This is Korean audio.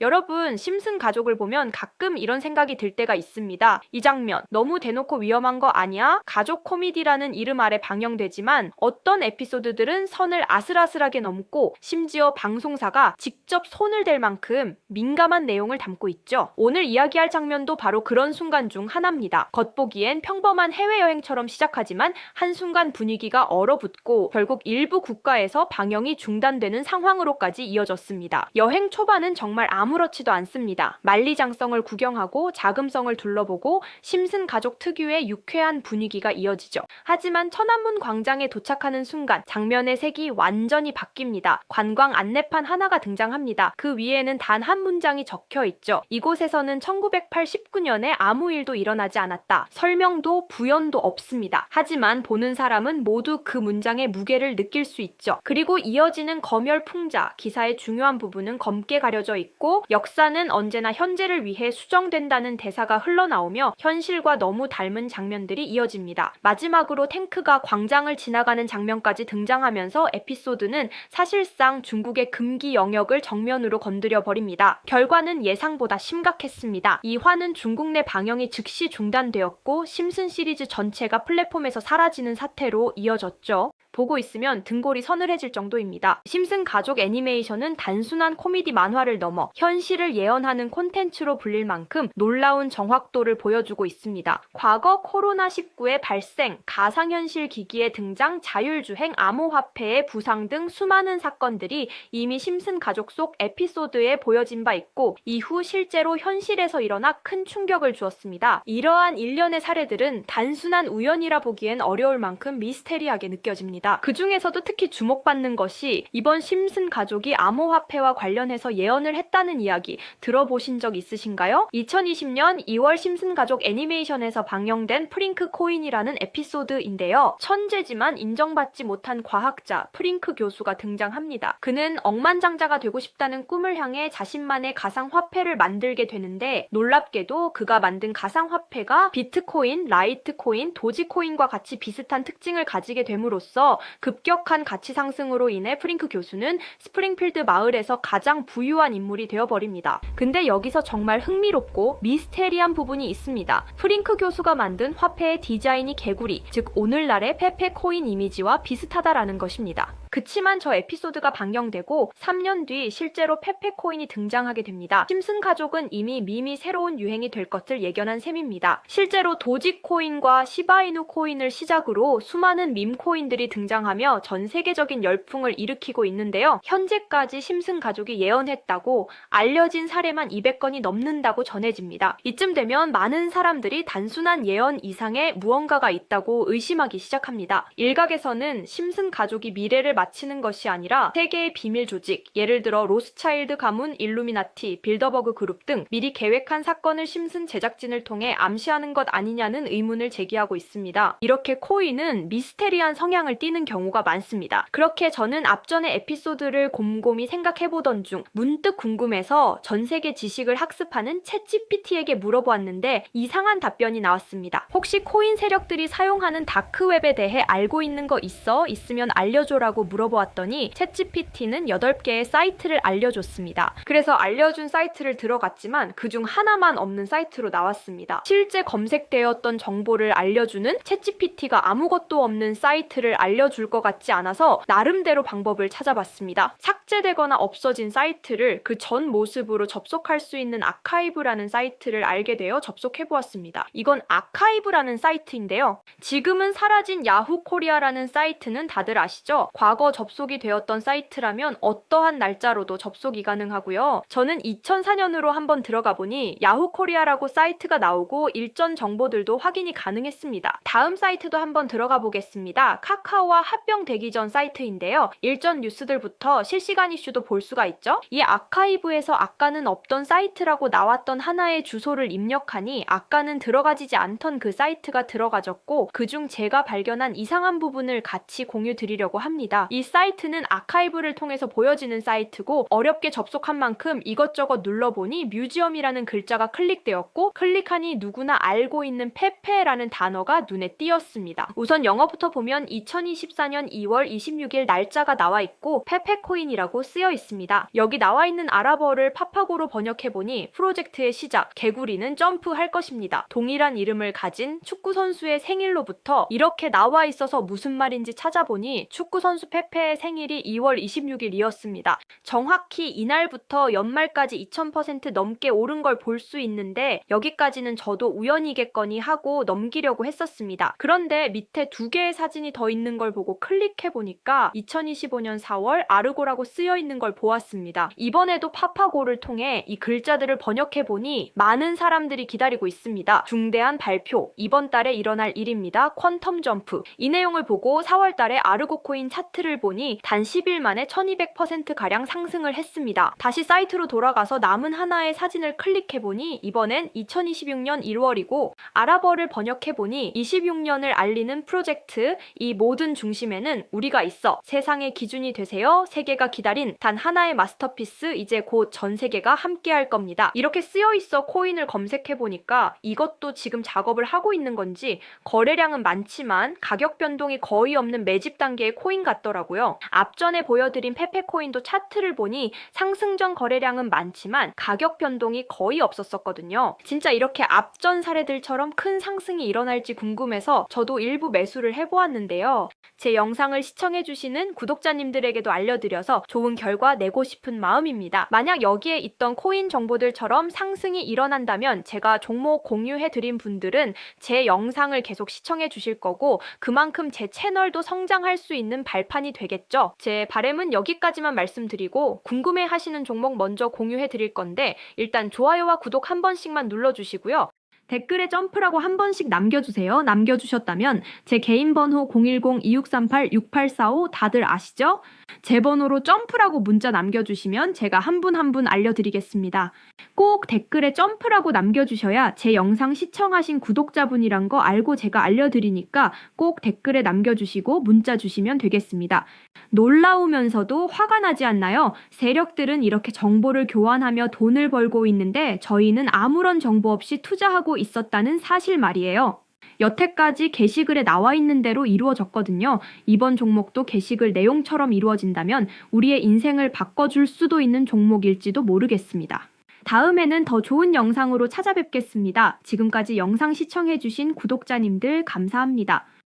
여러분, 심슨 가족을 보면 가끔 이런 생각이 들 때가 있습니다. 이 장면, 너무 대놓고 위험한 거 아니야? 가족 코미디라는 이름 아래 방영되지만 어떤 에피소드들은 선을 아슬아슬하게 넘고 심지어 방송사가 직접 손을 댈 만큼 민감한 내용을 담고 있죠. 오늘 이야기할 장면도 바로 그런 순간 중 하나입니다. 겉보기엔 평범한 해외여행처럼 시작하지만 한순간 분위기가 얼어붙고 결국 일부 국가에서 방영이 중단되는 상황으로까지 이어졌습니다. 여행 초반은 정말 아무렇지도 않습니다. 만리장성을 구경하고 자금성을 둘러보고 심슨 가족 특유의 유쾌한 분위기가 이어지죠. 하지만 천안문 광장에 도착하는 순간 장면의 색이 완전히 바뀝니다. 관광 안내판 하나가 등장합니다. 그 위에는 단 한 문장이 적혀 있죠. 이곳에서는 1989년에 아무 일도 일어나지 않았다. 설명도 부연도 없습니다. 하지만 보는 사람은 모두 그 문장의 무게를 느낄 수 있죠. 그리고 이어지는 검열풍자, 기사의 중요한 부분은 검게 가려져 있고 역사는 언제나 현재를 위해 수정된다는 대사가 흘러나오며 현실과 너무 닮은 장면들이 이어집니다. 마지막으로 탱크가 광장을 지나가는 장면까지 등장하면서 에피소드는 사실상 중국의 금기 영역을 정면으로 건드려 버립니다. 결과는 예상보다 심각했습니다. 이 화는 중국 내 방영이 즉시 중단되었고 심슨 시리즈 전체가 플랫폼에서 사라지는 사태로 이어졌죠. 보고 있으면 등골이 서늘해질 정도입니다. 심슨 가족 애니메이션은 단순한 코미디 만화를 넘어 현실을 예언하는 콘텐츠로 불릴 만큼 놀라운 정확도를 보여주고 있습니다. 과거 코로나19의 발생, 가상현실 기기의 등장, 자율주행, 암호화폐의 부상 등 수많은 사건들이 이미 심슨 가족 속 에피소드에 보여진 바 있고 이후 실제로 현실에서 일어나 큰 충격을 주었습니다. 이러한 일련의 사례들은 단순한 우연이라 보기엔 어려울 만큼 미스테리하게 느껴집니다. 그 중에서도 특히 주목받는 것이 이번 심슨 가족이 암호화폐와 관련해서 예언을 했다는 이야기 들어보신 적 있으신가요? 2020년 2월 심슨 가족 애니메이션에서 방영된 프링크 코인이라는 에피소드인데요. 천재지만 인정받지 못한 과학자 프링크 교수가 등장합니다. 그는 억만장자가 되고 싶다는 꿈을 향해 자신만의 가상화폐를 만들게 되는데 놀랍게도 그가 만든 가상화폐가 비트코인, 라이트코인, 도지코인과 같이 비슷한 특징을 가지게 됨으로써 급격한 가치 상승으로 인해 프링크 교수는 스프링필드 마을에서 가장 부유한 인물이 되어버립니다. 근데 여기서 정말 흥미롭고 미스테리한 부분이 있습니다. 프링크 교수가 만든 화폐의 디자인이 개구리, 즉 오늘날의 페페코인 이미지와 비슷하다라는 것입니다. 그치만 저 에피소드가 방영되고 3년 뒤 실제로 페페코인이 등장하게 됩니다. 심슨 가족은 이미 밈이 새로운 유행이 될 것을 예견한 셈입니다. 실제로 도지코인과 시바이누 코인을 시작으로 수많은 밈 코인들이 등장하며 전 세계적인 열풍을 일으키고 있는데요. 현재까지 심슨 가족이 예언했다고 알려진 사례만 200건이 넘는다고 전해집니다. 이쯤 되면 많은 사람들이 단순한 예언 이상의 무언가가 있다고 의심하기 시작합니다. 일각에서는 심슨 가족이 미래를 마치는 것이 아니라 세계의 비밀 조직, 예를 들어 로스차일드 가문, 일루미나티, 빌더버그 그룹 등 미리 계획한 사건을 심슨 제작진을 통해 암시하는 것 아니냐는 의문을 제기하고 있습니다. 이렇게 코인은 미스테리한 성향을 띠는 경우가 많습니다. 그렇게 저는 앞전의 에피소드를 곰곰이 생각해보던 중 문득 궁금해서 전 세계 지식을 학습하는 챗GPT에게 물어보았는데 이상한 답변이 나왔습니다. 혹시 코인 세력들이 사용하는 다크웹에 대해 알고 있는 거 있어? 있으면 알려줘라고 물어보았더니 챗GPT는 8개의 사이트를 알려줬습니다. 그래서 알려준 사이트를 들어갔지만 그중 하나만 없는 사이트로 나왔습니다. 실제 검색되었던 정보를 알려주는 챗GPT가 아무것도 없는 사이트를 알려줄 것 같지 않아서 나름대로 방법을 찾아봤습니다. 삭제되거나 없어진 사이트를 그 전 모습으로 접속할 수 있는 아카이브라는 사이트를 알게 되어 접속해보았습니다. 이건 아카이브라는 사이트인데요. 지금은 사라진 야후 코리아라는 사이트는 다들 아시죠? 과거 접속이 되었던 사이트라면 어떠한 날짜로도 접속이 가능하고요. 저는 2004년으로 한번 들어가 보니 야후 코리아라고 사이트가 나오고 일전 정보들도 확인이 가능했습니다. 다음 사이트도 한번 들어가 보겠습니다. 카카오와 합병되기 전 사이트인데요. 일전 뉴스들부터 실시간 이슈도 볼 수가 있죠. 이 아카이브에서 아까는 없던 사이트라고 나왔던 하나의 주소를 입력하니 아까는 들어가지지 않던 그 사이트가 들어가졌고 그중 제가 발견한 이상한 부분을 같이 공유 드리려고 합니다. 이 사이트는 아카이브를 통해서 보여지는 사이트고 어렵게 접속한 만큼 이것저것 눌러보니 뮤지엄이라는 글자가 클릭되었고 클릭하니 누구나 알고 있는 페페라는 단어가 눈에 띄었습니다. 우선 영어부터 보면 2024년 2월 26일 날짜가 나와 있고 페페코인이라고 쓰여 있습니다. 여기 나와 있는 아랍어를 파파고로 번역해보니 프로젝트의 시작, 개구리는 점프할 것입니다. 동일한 이름을 가진 축구선수의 생일로부터 이렇게 나와 있어서 무슨 말인지 찾아보니 축구선수 페페의 생일이 2월 26일이었습니다. 정확히 이날부터 연말까지 2000% 넘게 오른 걸 볼 수 있는데 여기까지는 저도 우연이겠거니 하고 넘기려고 했었습니다. 그런데 밑에 두 개의 사진이 더 있는 걸 보고 클릭해보니까 2025년 4월 아르고라고 쓰여 있는 걸 보았습니다. 이번에도 파파고를 통해 이 글자들을 번역해보니 많은 사람들이 기다리고 있습니다. 중대한 발표, 이번 달에 일어날 일입니다. 퀀텀 점프. 이 내용을 보고 4월 달에 아르고 코인 차트를 보니 단 10일 만에 1200%가량 상승을 했습니다. 다시 사이트로 돌아가서 남은 하나의 사진을 클릭해보니 이번엔 2026년 1월이고 아랍어를 번역해보니 26년을 알리는 프로젝트, 이 모든 중심에는 우리가 있어. 세상의 기준이 되세요. 세계가 기다린 단 하나의 마스터피스, 이제 곧 전 세계가 함께할 겁니다. 이렇게 쓰여있어 코인을 검색해보니까 이것도 지금 작업을 하고 있는 건지 거래량은 많지만 가격 변동이 거의 없는 매집 단계의 코인 같더라고요. 앞전에 보여드린 페페코인도 차트를 보니 상승 전 거래량은 많지만 가격 변동이 거의 없었거든요. 진짜 이렇게 앞전 사례들처럼 큰 상승이 일어날지 궁금해서 저도 일부 매수를 해보았는데요. 제 영상을 시청해주시는 구독자님들에게도 알려드려서 좋은 결과 내고 싶은 마음입니다. 만약 여기에 있던 코인 정보들처럼 상승이 일어난다면 제가 종목 공유해드린 분들은 제 영상을 계속 시청해주실 거고 그만큼 제 채널도 성장할 수 있는 발판이 되겠죠. 제 바람은 여기까지만 말씀드리고 궁금해하시는 종목 먼저 공유해드릴 건데 일단 좋아요와 구독 한 번씩만 눌러주시고요. 댓글에 점프라고 한 번씩 남겨주세요. 남겨주셨다면 제 개인 번호 010-2638-6845 다들 아시죠? 제 번호로 점프라고 문자 남겨주시면 제가 한 분 한 분 알려드리겠습니다. 꼭 댓글에 점프라고 남겨주셔야 제 영상 시청하신 구독자분이란 거 알고 제가 알려드리니까 꼭 댓글에 남겨주시고 문자 주시면 되겠습니다. 놀라우면서도 화가 나지 않나요? 세력들은 이렇게 정보를 교환하며 돈을 벌고 있는데 저희는 아무런 정보 없이 투자하고 있었다는 사실 말이에요. 여태까지 게시글에 나와 있는 대로 이루어졌거든요. 이번 종목도 게시글 내용처럼 이루어진다면 우리의 인생을 바꿔줄 수도 있는 종목일지도 모르겠습니다. 다음에는 더 좋은 영상으로 찾아뵙겠습니다. 지금까지 영상 시청해주신 구독자님들 감사합니다.